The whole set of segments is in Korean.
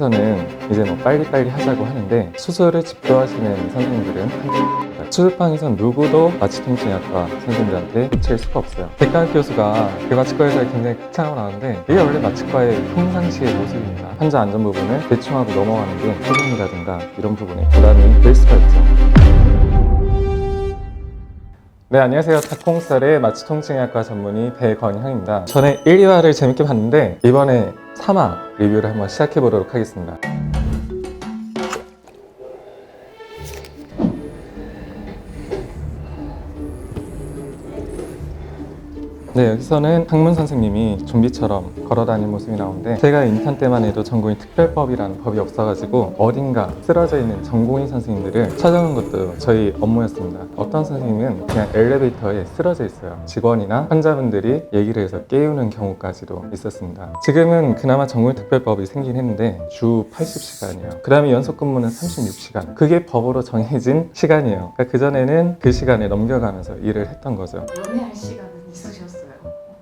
여기서는 이제 뭐 빨리빨리 하자고 하는데 수술을 집도하시는 선생님들은 수술방에선 누구도 마취통증의학과 선생님들한테 고칠 수가 없어요. 백강 교수가 그 마취과에서 굉장히 극찬하고 나오는데 이게 원래 마취과의 평상시의 모습입니다. 환자 안전 부분을 대충 하고 넘어가는 게 소금이라든가 이런 부분에 부담이 될 수가 있죠. 네, 안녕하세요. 닭콩살의 마취통증의학과 전문의 배건형입니다. 전에 1, 2화를 재밌게 봤는데 이번에 3화 리뷰를 한번 시작해 보도록 하겠습니다. 네, 여기서는 학문 선생님이 좀비처럼 걸어다니는 모습이 나오는데 제가 인턴 때만 해도 전공의 특별법이라는 법이 없어가지고 어딘가 쓰러져 있는 전공의 선생님들을 찾아오는 것도 저희 업무였습니다. 어떤 선생님은 그냥 엘리베이터에 쓰러져 있어요. 직원이나 환자분들이 얘기를 해서 깨우는 경우까지도 있었습니다. 지금은 그나마 전공의 특별법이 생긴 했는데 주 80시간이에요. 그 다음에 연속 근무는 36시간. 그게 법으로 정해진 시간이에요. 그러니까 그전에는 그 시간에 넘겨가면서 일을 했던 거죠. 연애할 시간은 있으셨어요?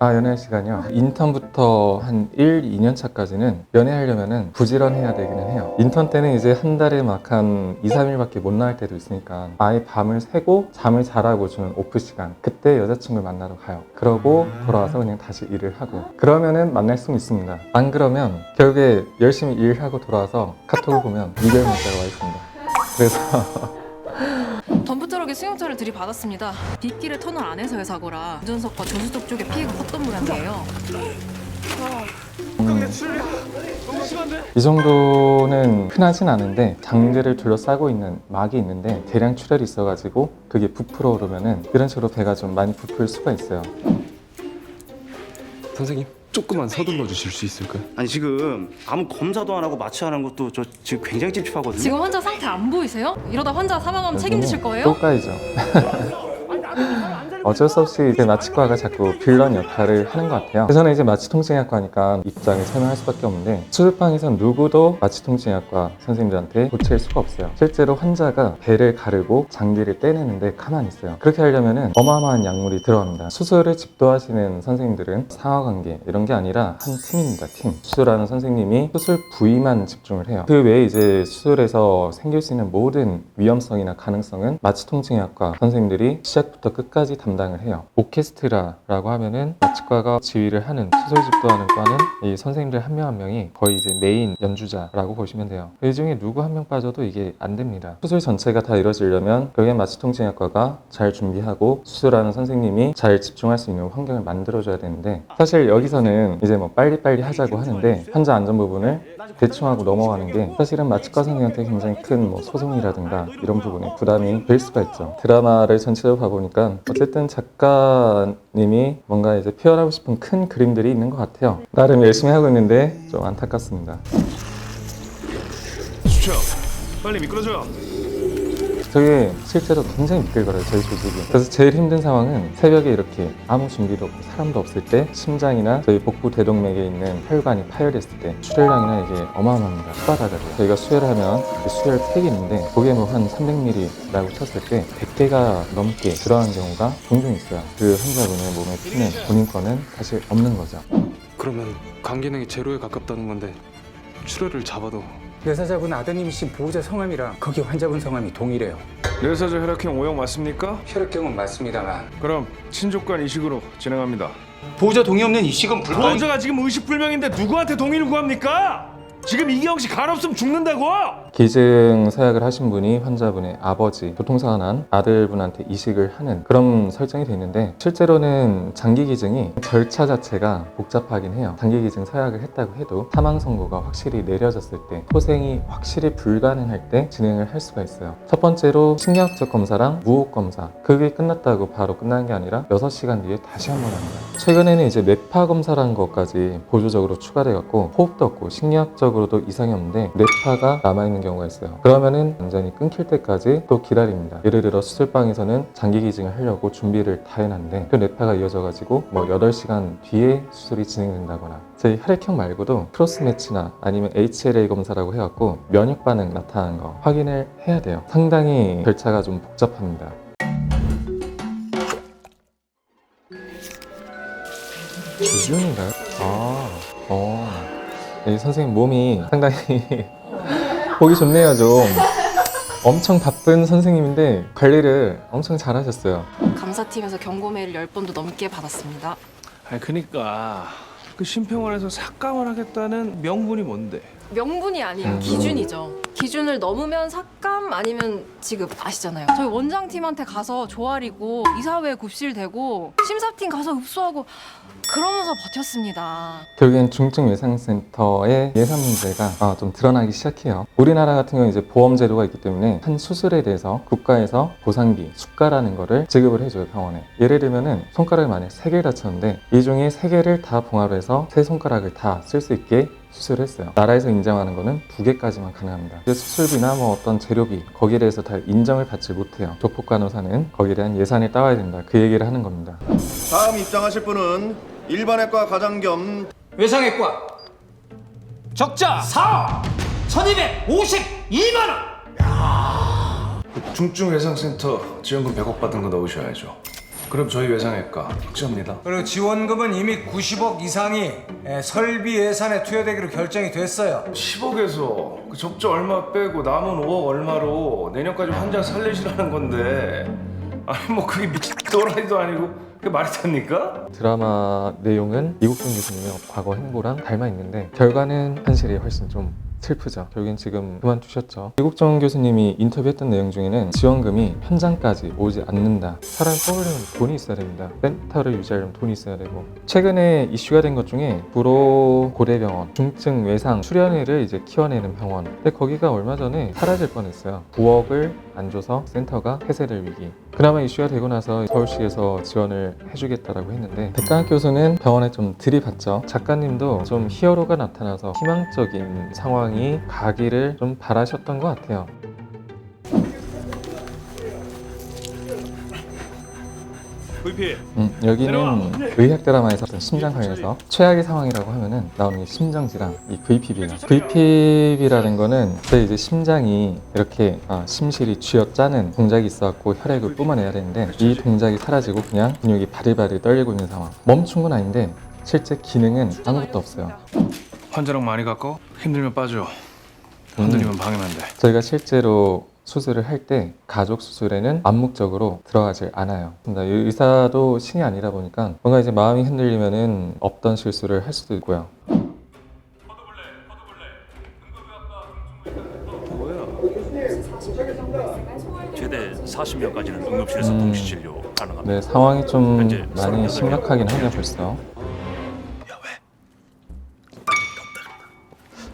연애할 시간이요? 인턴부터 한 1, 2년 차까지는 연애하려면은 부지런해야 되기는 해요. 인턴 때는 이제 한 달에 막 한 2, 3일밖에 못 나갈 때도 있으니까 아예 밤을 새고 잠을 자라고 주는 오프 시간, 그때 여자친구를 만나러 가요. 그러고 돌아와서 그냥 다시 일을 하고 그러면은 만날 수는 있습니다. 안 그러면 결국에 열심히 일하고 돌아와서 카톡을 보면 이별 문자가 와 있습니다. 그래서 덤프트럭에 승용차를 들이받았습니다. 빗길의 터널 안에서의 사고라 운전석과 조수석 쪽에 피해가 컸던 모양이에요. 이 정도는 흔하진 않은데 장제를 둘러싸고 있는 막이 있는데 대량 출혈이 있어가지고 그게 부풀어 오르면은 이런 식으로 배가 좀 많이 부풀 수가 있어요. 선생님, 조금만 서둘러 주실 수 있을까요? 아니 지금 아무 검사도 안 하고 마취 안 한 것도 저 지금 굉장히 찝찝하거든요. 지금 환자 상태 안 보이세요? 이러다 환자 사망하면 책임지실 거예요? 또 까이죠. 어쩔 수 없이 이제 마취과가 자꾸 빌런 역할을 하는 것 같아요. 저는 이제 마취통증의학과니까 입장을 설명할 수밖에 없는데 수술방에선 누구도 마취통증의학과 선생님들한테 고칠 수가 없어요. 실제로 환자가 배를 가르고 장기를 떼내는데 가만히 있어요. 그렇게 하려면 어마어마한 약물이 들어갑니다. 수술을 집도하시는 선생님들은 상하관계 이런 게 아니라 한 팀입니다. 팀. 수술하는 선생님이 수술 부위만 집중을 해요. 그 외에 이제 수술에서 생길 수 있는 모든 위험성이나 가능성은 마취통증의학과 선생님들이 시작부터 끝까지 담당을 해요. 오케스트라라고 하면은 마취과가 지휘를 하는 수술 집도하는 과는 이 선생님들 한 명 한 명이 거의 이제 메인 연주자라고 보시면 돼요. 이 중에 누구 한 명 빠져도 이게 안 됩니다. 수술 전체가 다 이루어지려면 결국엔 마취통증의학과가 잘 준비하고 수술하는 선생님이 잘 집중할 수 있는 환경을 만들어줘야 되는데 사실 여기서는 이제 뭐 빨리빨리 하자고 하는데 환자 안전 부분을 대충 하고 넘어가는 게 사실은 마취과 선생님한테 굉장히 큰 뭐 소송이라든가 이런 부분에 부담이 될 수가 있죠. 드라마를 전체적으로 봐보니까 어쨌든 작가님이 뭔가 이제 표현하고 싶은 큰 그림들이 있는 것 같아요. 나름 열심히 하고 있는데 좀 안타깝습니다. 수철, 빨리 미끄러져. 저게 실제로 굉장히 미끌거려요, 저희 조직이. 그래서 제일 힘든 상황은 새벽에 이렇게 아무 준비도 없고 사람도 없을 때 심장이나 저희 복부 대동맥에 있는 혈관이 파열됐을 때 출혈량이나 이게 어마어마합니다. 수바다가고요. 저희가 수혈을 하면 그 수혈 팩이 있는데 그게 뭐 한 300ml라고 쳤을 때 100개가 넘게 들어가는 경우가 종종 있어요. 그 환자분의 몸에 피는 본인 거는 사실 없는 거죠. 그러면 간 기능이 제로에 가깝다는 건데 출혈을 잡아도 여사자분 아드님이신 보호자 성함이랑 거기 환자분 성함이 동일해요. 뇌사자 혈액형 O형 맞습니까? 혈액형은 맞습니다만 그럼 친족간 이식으로 진행합니다. 보호자 동의 없는 이식은 불가능. 보호자가 지금 의식불명인데 누구한테 동의를 구합니까? 지금 이경영 씨 간 없으면 죽는다고! 기증 서약을 하신 분이 환자분의 아버지, 교통사고 난 아들분한테 이식을 하는 그런 설정이 돼 있는데 실제로는 장기 기증이 절차 자체가 복잡하긴 해요. 장기 기증 서약을 했다고 해도 사망 선고가 확실히 내려졌을 때 소생이 확실히 불가능할 때 진행을 할 수가 있어요. 첫 번째로 심리학적 검사랑 무호흡 검사, 그게 끝났다고 바로 끝나는 게 아니라 6시간 뒤에 다시 한 번 합니다. 최근에는 이제 뇌파 검사라는 것까지 보조적으로 추가돼 갖고 호흡도 없고 심리학적으로도 이상이 없는데 뇌파가 남아있는 경우가 있어요. 그러면은 완전히 끊길 때까지 또 기다립니다. 예를 들어 수술방에서는 장기 기증을 하려고 준비를 다 해놨는데 그 뇌파가 이어져 가지고 뭐 8시간 뒤에 수술이 진행된다거나 저희 혈액형 말고도 크로스 매치나 아니면 HLA 검사라고 해갖고 면역 반응 나타나는 거 확인을 해야 돼요. 상당히 절차가 좀 복잡합니다. 주준인가요? 이 선생님 몸이 상당히 보기 좋네요, 좀. 엄청 바쁜 선생님인데 관리를 엄청 잘하셨어요. 감사팀에서 경고 메일 10번도 넘게 받았습니다. 아니 그니까 그 심평원에서 삭감을 하겠다는 명분이 뭔데? 명분이 아니에요. 기준이죠. 기준을 넘으면 삭감 아니면 지급 아시잖아요. 저희 원장팀한테 가서 조아리고 이사회 굽실대고 심사팀 가서 읍소하고 그러면서 버텼습니다. 결국엔 중증외상센터의 예산 문제가 좀 드러나기 시작해요. 우리나라 같은 경우는 이제 보험 제도가 있기 때문에 한 수술에 대해서 국가에서 보상비, 수가라는 거를 지급을 해줘요, 병원에. 예를 들면은 손가락을 만약 3개를 다쳤는데 이 중에 3개를 다 봉합해서 3손가락을 다 쓸 수 있게 수술을 했어요. 나라에서 인정하는 거는 2개까지만 가능합니다. 수술비나 뭐 어떤 재료비 거기에 대해서 다 인정을 받지 못해요. 조폭 간호사는 거기에 대한 예산을 따와야 된다. 그 얘기를 하는 겁니다. 다음 입장하실 분은 일반외과 과장 겸 외상외과 적자 4억 1252만 원. 중증 외상센터 지원금 100억 받은 거 넣으셔야죠. 그럼 저희 외상외과 확정합니다. 그리고 지원금은 이미 90억 이상이 설비 예산에 투여되기로 결정이 됐어요. 10억에서 그 적자 얼마 빼고 남은 5억 얼마로 내년까지 환자 살리시라는 건데 아니 뭐 그게 미친 또라이도 아니고 그게 말이 됩니까? 드라마 내용은 이국종 교수님의 과거 행보랑 닮아 있는데 결과는 현실이 훨씬 좀 슬프죠. 결국엔 지금 그만두셨죠. 이국정 교수님이 인터뷰했던 내용 중에는 지원금이 현장까지 오지 않는다. 사람 뽑으려면 돈이 있어야 됩니다. 센터를 유지하려면 돈이 있어야 되고 최근에 이슈가 된 것 중에 구로 고대병원 중증 외상 수련회를 이제 키워내는 병원. 근데 거기가 얼마 전에 사라질 뻔했어요. 9억을 안 줘서 센터가 폐쇄될 위기. 그나마 이슈가 되고 나서 서울시에서 지원을 해주겠다라고 했는데 백강학 교수는 병원에 좀 들이받죠. 작가님도 좀 히어로가 나타나서 희망적인 상황이 가기를 좀 바라셨던 것 같아요. VP 여기는 의학 드라마에서 어떤 심장 관련해서 최악의 상황이라고 하면은 나오는 게 심정지랑 이 VPB예요. VPB라는 거는 제 이제 심장이 이렇게 심실이 쥐어짜는 동작이 있어갖고 혈액을 뿜어내야 되는데 이 동작이 사라지고 그냥 근육이 바들바들 떨리고 있는 상황. 멈춘 건 아닌데 실제 기능은 아무것도 없어요. 환자랑 많이 가까워? 힘들면 빠져. 흔들리면 방해만 돼. 저희가 실제로 수술을 할 때 가족 수술에는 암묵적으로 들어가질 않아요. 의사도 신이 아니라 보니까 뭔가 이제 마음이 흔들리면은 없던 실수를 할 수도 있고요. 최대 40명까지는 응급실에서 동시 진료 가능합니다. 네, 상황이 좀 많이 심각하긴 하네요, 벌써.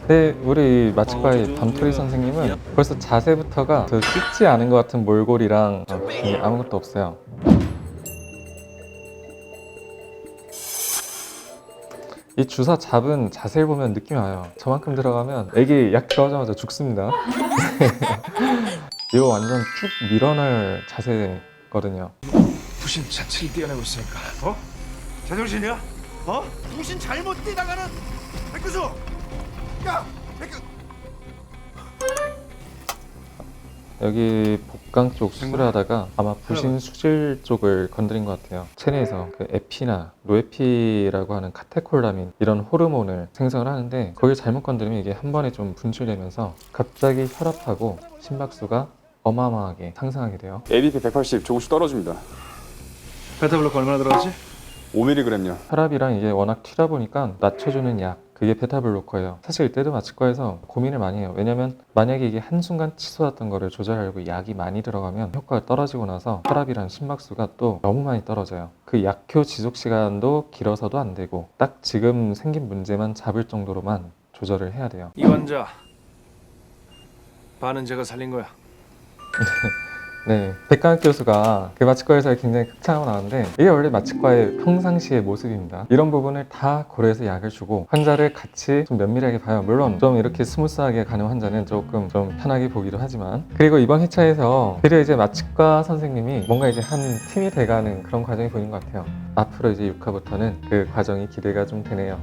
네, 우리 마취과의 밤토리 선생님은 벌써 자세부터가 저 씻지 않은 것 같은 몰골이랑 아무것도 없어요. 이 주사 잡은 자세를 보면 느낌이 와요. 저만큼 들어가면 애기 약 들어가자마자 죽습니다. 이거 완전 쭉 밀어넣을 자세거든요. 부신 자체를 떼어내고 있으니까 어? 제정신이야? 어? 무신 잘못 뛰다가는 백교수! 야! 백교... 여기 복강 쪽 수술을 하다가 아마 부신 수질 쪽을 건드린 것 같아요. 체내에서 그 에피나 노에피라고 하는 카테콜라민 이런 호르몬을 생성을 하는데 거길 잘못 건드리면 이게 한 번에 좀 분출되면서 갑자기 혈압하고 심박수가 어마어마하게 상승하게 돼요. ABP 180 조금씩 떨어집니다. 베타블로크 얼마나 들어가지? 5mg요. 혈압이랑 이게 워낙 튀다 보니까 낮춰주는 약 그게 베타블로커예요. 사실 이때도 마취과에서 고민을 많이 해요. 왜냐면 만약에 이게 한순간 치솟았던 거를 조절하려고 약이 많이 들어가면 효과가 떨어지고 나서 혈압이랑 심박수가 또 너무 많이 떨어져요. 그 약효 지속 시간도 길어서도 안 되고 딱 지금 생긴 문제만 잡을 정도로만 조절을 해야 돼요. 이 환자 반은 제가 살린 거야. 네, 백강학 교수가 그 마취과에서 굉장히 극찬하고 나왔는데 이게 원래 마취과의 평상시의 모습입니다. 이런 부분을 다 고려해서 약을 주고 환자를 같이 좀 면밀하게 봐요. 물론 좀 이렇게 스무스하게 가는 환자는 조금 좀 편하게 보기도 하지만 그리고 이번 회차에서 드디어 이제 마취과 선생님이 뭔가 이제 한 팀이 돼가는 그런 과정이 보이는 것 같아요. 앞으로 이제 6화부터는 그 과정이 기대가 좀 되네요.